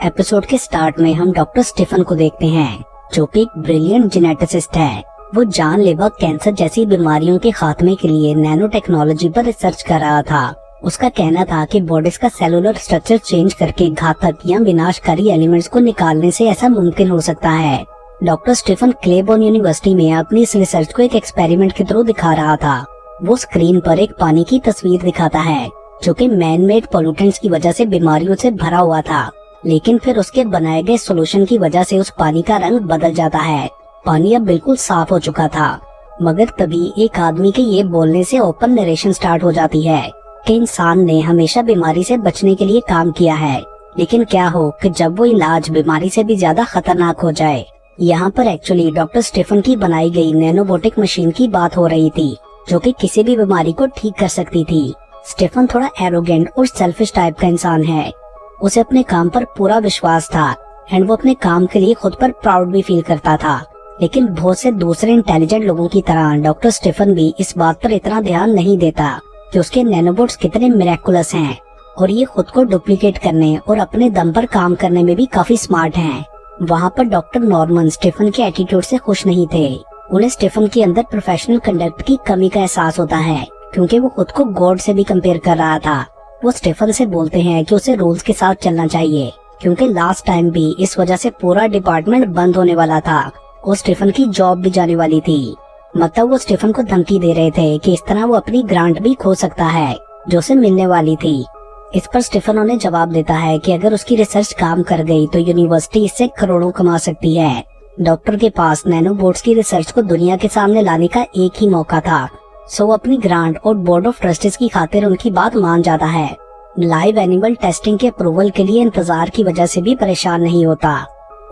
Episode के start में हम डॉक्टर स्टीफन को देखते हैं, जो कि एक ब्रिलियंट जेनेटिसिस्ट है। वो जानलेवा कैंसर जैसी बीमारियों के खात्मे के लिए नैनो टेक्नोलॉजी पर रिसर्च कर रहा था। उसका कहना था कि बॉडीज का सेलुलर स्ट्रक्चर चेंज करके घातक या विनाशकारी एलिमेंट्स को निकालने से ऐसा मुमकिन हो सकता है। डॉक्टर स्टीफन क्लेबोर्न यूनिवर्सिटी में अपनी इस रिसर्च को एक एक्सपेरिमेंट के थ्रू दिखा रहा था। वो स्क्रीन पर एक पानी की तस्वीर दिखाता है, जो कि मैन मेड पोल्यूटेंट्स की वजह से बीमारियों से भरा हुआ था। लेकिन फिर उसके बनाए गए सोल्यूशन की वजह से उस पानी का रंग बदल जाता है। पानी अब बिल्कुल साफ हो चुका था। मगर तभी एक आदमी के ये बोलने से ओपन नरेशन स्टार्ट हो जाती है कि इंसान ने हमेशा बीमारी से बचने के लिए काम किया है, लेकिन क्या हो कि जब वो इलाज बीमारी से भी ज्यादा खतरनाक हो जाए। यहाँ पर एक्चुअली डॉक्टर स्टीफन की बनाई गई नैनोबोटिक मशीन की बात हो रही थी, जो कि किसी भी बीमारी को ठीक कर सकती थी। स्टीफन थोड़ा एरोगेंट और सेल्फिश टाइप का इंसान है। उसे अपने काम पर पूरा विश्वास था एंड वो अपने काम के लिए खुद पर प्राउड भी फील करता था। लेकिन बहुत से दूसरे इंटेलिजेंट लोगों की तरह डॉक्टर स्टीफन भी इस बात पर इतना ध्यान नहीं देता कि उसके नैनोबोट्स कितने मिरेकुलस हैं और ये खुद को डुप्लीकेट करने और अपने दम पर काम करने में भी काफी स्मार्ट हैं। वहाँ पर डॉक्टर नॉर्मन स्टीफन के एटीट्यूड से खुश नहीं थे। उन्हें स्टीफन के अंदर प्रोफेशनल कंडक्ट की कमी का एहसास होता है, क्योंकि वो खुद को गॉड से भी कंपेयर कर रहा था। वो स्टीफन से बोलते हैं कि उसे रूल्स के साथ चलना चाहिए, क्योंकि लास्ट टाइम भी इस वजह से पूरा डिपार्टमेंट बंद होने वाला था और स्टीफन की जॉब भी जाने वाली थी। मतलब वो स्टीफन को धमकी दे रहे थे कि इस तरह वो अपनी ग्रांट भी खो सकता है, जो उसे मिलने वाली थी। इस पर स्टीफन उन्हें जवाब देता है कि अगर उसकी रिसर्च काम कर गई तो यूनिवर्सिटी इससे करोड़ों कमा सकती है। डॉक्टर के पास नैनोबोट्स की रिसर्च को दुनिया के सामने लाने का एक ही मौका था, सो वो अपनी ग्रांट और बोर्ड ऑफ ट्रस्टीज की खातिर उनकी बात मान जाता है। लाइव एनिमल टेस्टिंग के अप्रूवल के लिए इंतजार की वजह से भी परेशान नहीं होता।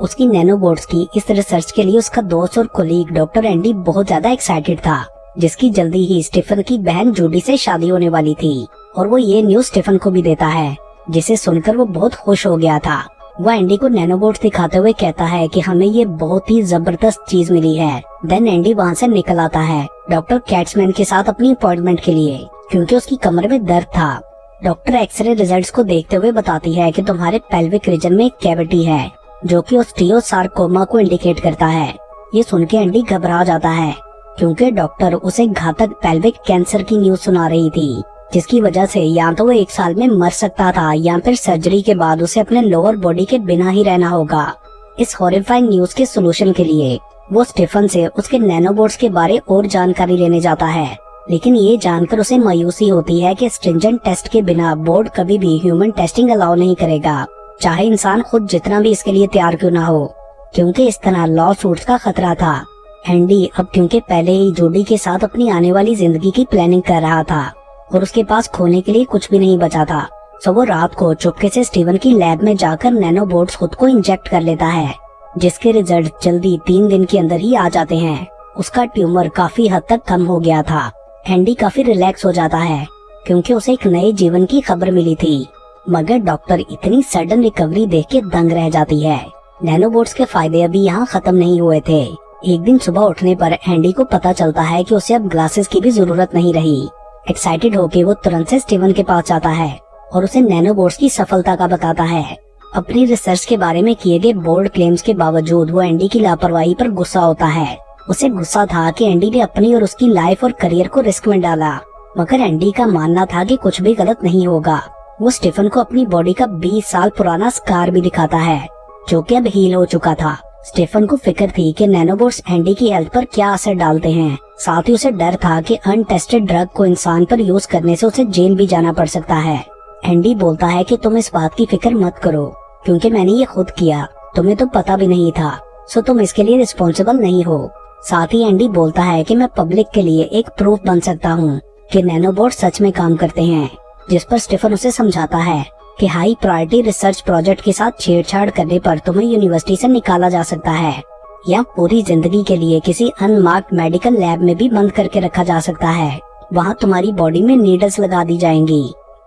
उसकी नैनोबोट्स की इस रिसर्च के लिए उसका दोस्त और कोलीग डॉक्टर एंडी बहुत ज्यादा एक्साइटेड था, जिसकी जल्दी ही स्टीफन की बहन जूडी से शादी होने वाली थी। और वो ये न्यूज स्टीफन को भी देता है, जिसे सुनकर वो बहुत खुश हो गया था। वो एंडी को नैनोबोट्स दिखाते हुए कहता है कि हमें ये बहुत ही जबरदस्त चीज मिली है। देन एंडी वहाँ से निकल आता है डॉक्टर कैट्समैन के साथ अपनी अपॉइंटमेंट के लिए, क्योंकि उसकी कमर में दर्द था। डॉक्टर एक्सरे रिजल्ट्स को देखते हुए बताती है कि तुम्हारे पेल्विक रीजन में एक कैविटी है, जो कि ऑस्टियोसार्कोमा को इंडिकेट करता है। ये सुन के एंडी घबरा जाता है, क्योंकि डॉक्टर उसे घातक पेल्विक कैंसर की न्यूज सुना रही थी, जिसकी वजह से या तो वो 1 साल में मर सकता था या फिर सर्जरी के बाद उसे अपने लोअर बॉडी के बिना ही रहना होगा। इस हॉरिफाइंग न्यूज के सोल्यूशन के लिए वो स्टीफन से उसके नैनोबोट्स के बारे और जानकारी लेने जाता है, लेकिन ये जानकर उसे मायूसी होती है कि स्ट्रिंजेंट टेस्ट के बिना बोर्ड कभी भी ह्यूमन टेस्टिंग अलाउ नहीं करेगा, चाहे इंसान खुद जितना भी इसके लिए तैयार क्यों ना हो, क्योंकि इस तरह लॉ सूट्स का खतरा था। एंडी अब क्योंकि पहले ही जूडी के साथ अपनी आने वाली जिंदगी की प्लानिंग कर रहा था और उसके पास खोने के लिए कुछ भी नहीं बचा था, सो वो रात को चुपके से स्टीवन की लैब में जाकर नैनोबोट्स खुद को इंजेक्ट कर लेता है, जिसके रिजल्ट जल्दी 3 दिन के अंदर ही आ जाते हैं। उसका ट्यूमर काफी हद तक कम हो गया था। एंडी काफी रिलैक्स हो जाता है, क्योंकि उसे एक नए जीवन की खबर मिली थी। मगर डॉक्टर इतनी सडन रिकवरी देख के दंग रह जाती है। नैनोबोट्स के फायदे अभी यहाँ खत्म नहीं हुए थे। एक दिन सुबह उठने पर एंडी को पता चलता है कि उसे अब ग्लासेस की भी जरूरत नहीं रही। एक्साइटेड होके वो तुरंत से स्टीवन के पास जाता है और उसे नैनोबोट्स की सफलता का बताता है। अपनी रिसर्च के बारे में किए गए बोल्ड क्लेम्स के बावजूद वो एंडी की लापरवाही पर गुस्सा होता है। उसे गुस्सा था कि एंडी ने अपनी और उसकी लाइफ और करियर को रिस्क में डाला, मगर एंडी का मानना था कि कुछ भी गलत नहीं होगा। वो स्टीफन को अपनी बॉडी का 20 साल पुराना स्कार भी दिखाता है, जो कि अब हील हो चुका था। स्टीफन को फिक्र थी कि नैनोबोट्स एंडी की हेल्थ पर क्या असर डालते हैं। साथ ही उसे डर था कि अनटेस्टेड ड्रग को इंसान पर यूज करने से उसे जेल भी जाना पड़ सकता है। एंडी बोलता है कि तुम इस बात की फिक्र मत करो, क्योंकि मैंने ये खुद किया, तुम्हें तो पता भी नहीं था, सो तुम इसके लिए रिस्पॉन्सिबल नहीं हो। साथ ही एंडी बोलता है कि मैं पब्लिक के लिए एक प्रूफ बन सकता हूँ कि नैनोबोट सच में काम करते हैं, जिस पर स्टीफन उसे समझाता है कि हाई प्रायोरिटी रिसर्च प्रोजेक्ट के साथ छेड़छाड़ करने पर तुम्हें यूनिवर्सिटी से निकाला जा सकता है, या पूरी जिंदगी के लिए किसी अनमार्क्ड मेडिकल लैब में भी बंद करके रखा जा सकता है। वहाँ तुम्हारी बॉडी में नीडल्स लगा दी जाएंगी।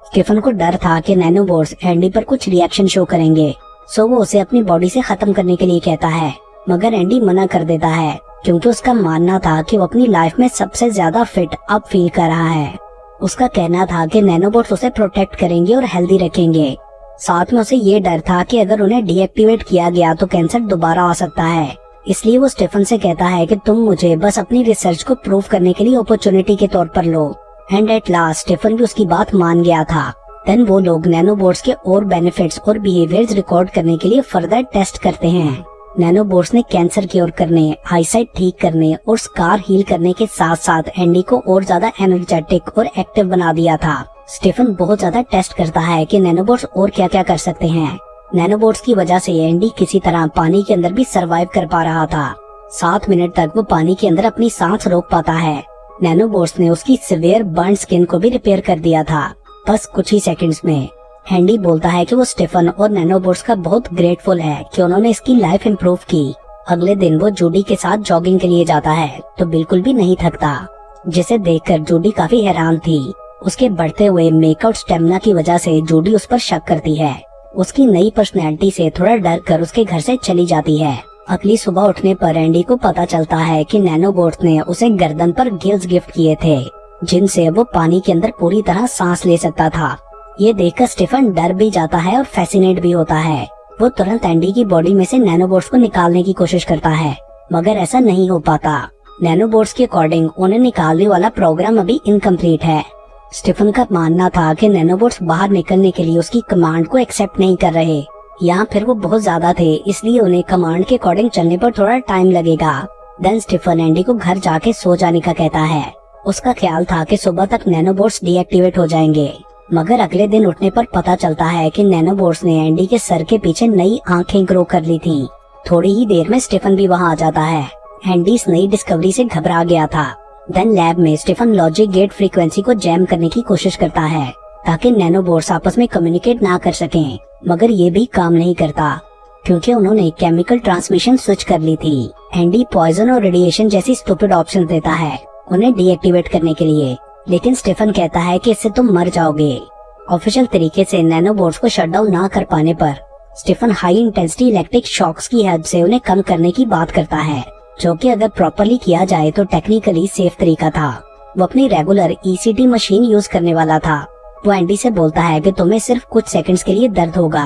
स्टीफन को डर था कि नैनोबोट्स एंडी पर कुछ रिएक्शन शो करेंगे, सो वो उसे अपनी बॉडी से खत्म करने के लिए कहता है, मगर एंडी मना कर देता है, क्योंकि उसका मानना था कि वो अपनी लाइफ में सबसे ज्यादा फिट अब फील कर रहा है। उसका कहना था कि नैनोबोट्स उसे प्रोटेक्ट करेंगे और हेल्दी रखेंगे। साथ में उसे ये डर था कि अगर उन्हें डीएक्टिवेट किया गया तो कैंसर दोबारा आ सकता है। इसलिए वो स्टीफन से कहता है कि तुम मुझे बस अपनी रिसर्च को प्रूव करने के लिए अपॉर्चुनिटी के तौर पर लो। एंड एट लास्ट स्टीफन भी उसकी बात मान गया था। देन वो लोग नैनोबोट्स के और बेनिफिट्स और बिहेवियर्स रिकॉर्ड करने के लिए फर्दर टेस्ट करते हैं। नैनोबोट्स ने कैंसर क्योर करने, आईसाइट ठीक करने और स्कार हील करने के साथ साथ एंडी को और ज्यादा एनर्जेटिक और एक्टिव बना दिया था। स्टीफन बहुत ज्यादा टेस्ट करता है कि नैनोबोट्स और क्या क्या कर सकते हैं। नैनोबोट्स की वजह से एंडी किसी तरह पानी के अंदर भी सरवाइव कर पा रहा था। 7 मिनट तक वो पानी के अंदर अपनी सांस रोक पाता है। नैनोबोट्स ने उसकी सिवियर बर्न स्किन को भी रिपेयर कर दिया था, बस कुछ ही सेकंड्स में। एंडी बोलता है कि वो स्टीफन और नैनोबोट्स का बहुत ग्रेटफुल है कि उन्होंने इसकी लाइफ इम्प्रूव की। अगले दिन वो जूडी के साथ जॉगिंग के लिए जाता है तो बिल्कुल भी नहीं थकता, जिसे देखकर जूडी काफी हैरान थी। उसके बढ़ते हुए मेकआउट स्टेमिना की वजह से जूडी उस पर शक करती है। उसकी नई पर्सनैलिटी से थोड़ा डर कर उसके घर से चली जाती है। अगली सुबह उठने पर एंडी को पता चलता है कि नैनोबोट्स ने उसे गर्दन पर गिल्स गिफ्ट किए थे, जिनसे वो पानी के अंदर पूरी तरह सांस ले सकता था। ये देखकर स्टीफन डर भी जाता है और फैसिनेट भी होता है। वो तुरंत एंडी की बॉडी में से नैनोबोट्स को निकालने की कोशिश करता है, मगर ऐसा नहीं हो पाता। नैनोबोट्स के अकॉर्डिंग उन्हें निकालने वाला प्रोग्राम अभी इनकम्प्लीट है। स्टीफन का मानना था कि नैनोबोट्स बाहर निकलने के लिए उसकी कमांड को एक्सेप्ट नहीं कर रहे, या फिर वो बहुत ज्यादा थे इसलिए उन्हें कमांड के अकॉर्डिंग चलने पर थोड़ा टाइम लगेगा। देन स्टीफन एंडी को घर जाके सो जाने का कहता है। उसका ख्याल था कि सुबह तक नैनोबोट्स डीएक्टिवेट हो जाएंगे, मगर अगले दिन उठने पर पता चलता है कि नैनोबोट्स ने एंडी के सर के पीछे नई आंखें ग्रो कर ली थी। थोड़ी ही देर में स्टीफन भी वहाँ आ जाता है। एंडी इस नई डिस्कवरी से घबरा गया था। देन लैब में स्टीफन लॉजिक गेट फ्रीक्वेंसी को जैम करने की कोशिश करता है ताकि नैनोबोट्स आपस में कम्युनिकेट ना कर सकें, मगर ये भी काम नहीं करता क्योंकि उन्होंने केमिकल ट्रांसमिशन स्विच कर ली थी। एंडी पॉइजन और रेडिएशन जैसी स्टूपिड ऑप्शन देता है उन्हें डीएक्टिवेट करने के लिए, लेकिन स्टीफन कहता है कि इससे तुम मर जाओगे। ऑफिशियल तरीके से नैनोबोट्स को शट डाउन ना कर पाने पर Stephen high intensity electric shocks की हेल्प से उन्हें कम करने की बात करता है, जो कि अगर प्रॉपरली किया जाए तो टेक्निकली सेफ तरीका था। वो अपनी रेगुलर ईसीटी मशीन यूज करने वाला था। वो एंडी से बोलता है कि तुम्हें सिर्फ कुछ सेकंड्स के लिए दर्द होगा।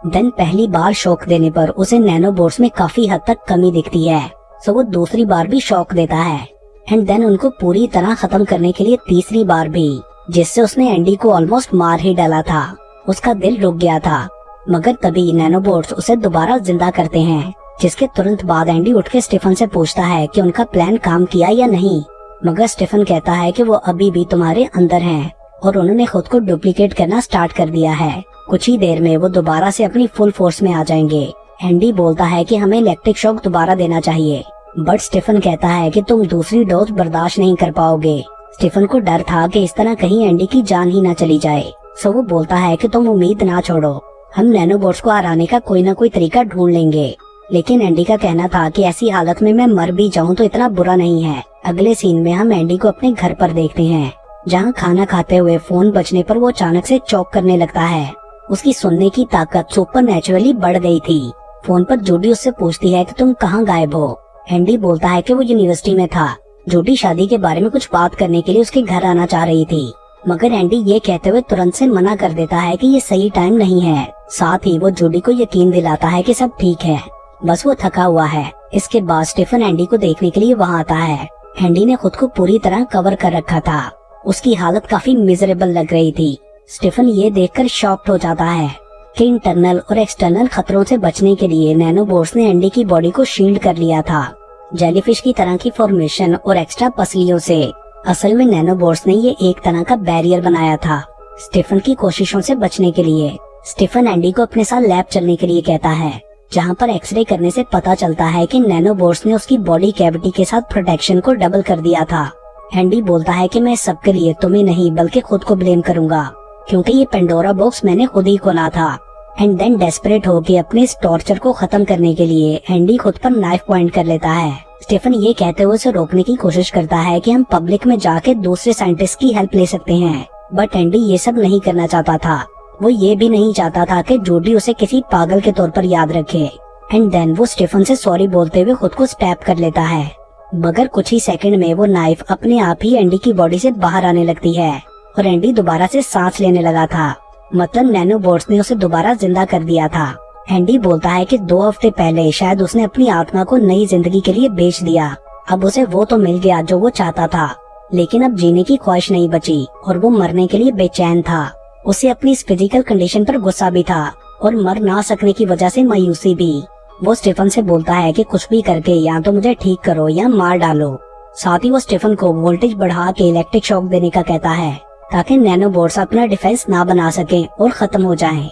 देन पहली बार शॉक देने पर उसे नैनोबोट्स में काफी हद तक कमी दिखती है, सो वो दूसरी बार भी शॉक देता है एंड देन उनको पूरी तरह खत्म करने के लिए तीसरी बार भी, जिससे उसने एंडी को ऑलमोस्ट मार ही डाला था। उसका दिल रुक गया था, मगर तभी नैनोबोट्स उसे दोबारा जिंदा करते हैं, जिसके तुरंत बाद एंडी उठ के स्टीफन से पूछता है कि उनका प्लान काम किया या नहीं, मगर स्टीफन कहता है कि वो अभी भी तुम्हारे अंदर हैं और उन्होंने खुद को डुप्लीकेट करना स्टार्ट कर दिया है। कुछ ही देर में वो दोबारा से अपनी फुल फोर्स में आ जाएंगे। एंडी बोलता है कि हमें इलेक्ट्रिक शॉक दोबारा देना चाहिए, बट स्टीफन कहता है कि तुम दूसरी डोज बर्दाश्त नहीं कर पाओगे। स्टीफन को डर था कि इस तरह कहीं एंडी की जान ही ना चली जाए, सो वो बोलता है कि तुम उम्मीद ना छोड़ो, हम नैनोबोट्स को हराने का कोई ना कोई तरीका ढूंढ लेंगे। लेकिन एंडी का कहना था कि ऐसी हालत में मैं मर भी जाऊं तो इतना बुरा नहीं है। अगले सीन में हम एंडी को अपने घर पर देखते हैं, जहां खाना खाते हुए फोन बजने पर वो अचानक से चौंक करने लगता है। उसकी सुनने की ताकत सुपर नेचुरली बढ़ गई थी। फोन पर जूडी उससे पूछती है कि तुम कहाँ गायब हो। एंडी बोलता है कि वो यूनिवर्सिटी में था। जूडी शादी के बारे में कुछ बात करने के लिए उसके घर आना चाह रही थी, मगर एंडी ये कहते हुए तुरंत से मना कर देता है कि ये सही टाइम नहीं है। साथ ही वो जूडी को यकीन दिलाता है कि सब ठीक है, बस वो थका हुआ है। इसके बाद स्टीफन एंडी को देखने के लिए वहाँ आता है। एंडी ने खुद को पूरी तरह कवर कर रखा था, उसकी हालत काफी मिजरेबल लग रही थी। स्टीफन ये देखकर शॉक्ड हो जाता है कि इंटरनल और एक्सटर्नल खतरों से बचने के लिए नैनोबोट्स ने एंडी की बॉडी को शील्ड कर लिया था, जेलीफिश की तरह की फॉर्मेशन और एक्स्ट्रा पसलियों से। असल में नैनोबोट्स ने ये एक तरह का बैरियर बनाया था स्टीफन की कोशिशों से बचने के लिए। स्टीफन एंडी को अपने साथ लैब चलने के लिए कहता है, जहां पर एक्सरे करने से पता चलता है कि नैनोबोट्स ने उसकी बॉडी कैविटी के साथ प्रोटेक्शन को डबल कर दिया था। एंडी बोलता है कि मैं सबके लिए तुम्हें नहीं बल्कि खुद को ब्लेम करूंगा, क्योंकि ये पेंडोरा बॉक्स मैंने खुद ही खोला था। एंड देन डेस्परेट होकर अपने इस टॉर्चर को खत्म करने के लिए एंडी खुद पर नाइफ पॉइंट कर लेता है। स्टीफन ये कहते हुए उसे रोकने की कोशिश करता है कि हम पब्लिक में जाके दूसरे साइंटिस्ट की हेल्प ले सकते हैं, बट एंडी ये सब नहीं करना चाहता था। वो ये भी नहीं चाहता था कि जूडी उसे किसी पागल के तौर पर याद रखे। एंड देन वो स्टीफन से सॉरी बोलते हुए खुद को स्टैब कर लेता है, मगर कुछ ही सेकंड में वो नाइफ अपने आप ही एंडी की बॉडी से बाहर आने लगती है और एंडी दोबारा से सांस लेने लगा था। मतलब नैनोबोट्स ने उसे दोबारा जिंदा कर दिया था। एंडी बोलता है कि 2 हफ्ते पहले शायद उसने अपनी आत्मा को नई जिंदगी के लिए बेच दिया। अब उसे वो तो मिल गया जो वो चाहता था, लेकिन अब जीने की ख्वाहिश नहीं बची और वो मरने के लिए बेचैन था। उसे अपनी इस फिजिकल कंडीशन पर गुस्सा भी था और मर ना सकने की वजह से मायूसी भी। वो स्टीफन से बोलता है कि कुछ भी करके या तो मुझे ठीक करो या मार डालो। साथ ही वो स्टीफन को वोल्टेज बढ़ा के इलेक्ट्रिक शॉक देने का कहता है ताकि नैनोबोट्स अपना डिफेंस ना बना सकें और खत्म हो जाएं।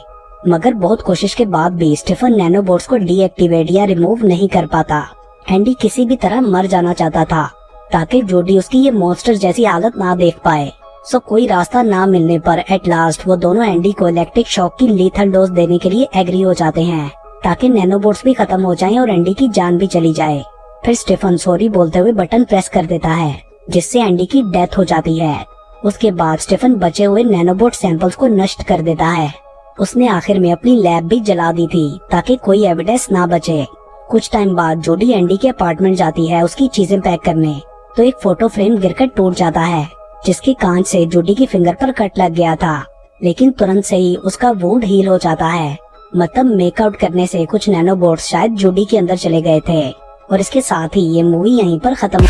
मगर बहुत कोशिश के बाद भी स्टीफन नैनोबोट्स को डीएक्टिवेट या रिमूव नहीं कर पाता। एंडी किसी भी तरह मर जाना चाहता था ताकि जोडी उसकी ये मॉन्स्टर जैसी हालत ना देख पाए। सो कोई रास्ता ना मिलने पर एट लास्ट वो दोनों एंडी को इलेक्ट्रिक शॉक की लीथल डोज देने के लिए एग्री हो जाते हैं ताकि नैनोबोट्स भी खत्म हो जाएं और एंडी की जान भी चली जाए। फिर स्टीफन सॉरी बोलते हुए बटन प्रेस कर देता है जिससे एंडी की डेथ हो जाती है। उसके बाद स्टीफन बचे हुए नैनोबोट सैंपल्स को नष्ट कर देता है। उसने आखिर में अपनी लैब भी जला दी थी ताकि कोई एविडेंस ना बचे। कुछ टाइम बाद जोडी एंडी के अपार्टमेंट जाती है उसकी चीजें पैक करने, तो एक फोटो फ्रेम गिरकर टूट जाता है जिसके कांच से जोडी की फिंगर पर कट लग गया था, लेकिन तुरंत से ही उसका वुंड हील हो जाता है। मतलब मेकआउट करने से कुछ नैनोबोट्स शायद जोडी के अंदर चले गए थे। और इसके साथ ही ये मूवी यहीं पर खत्म।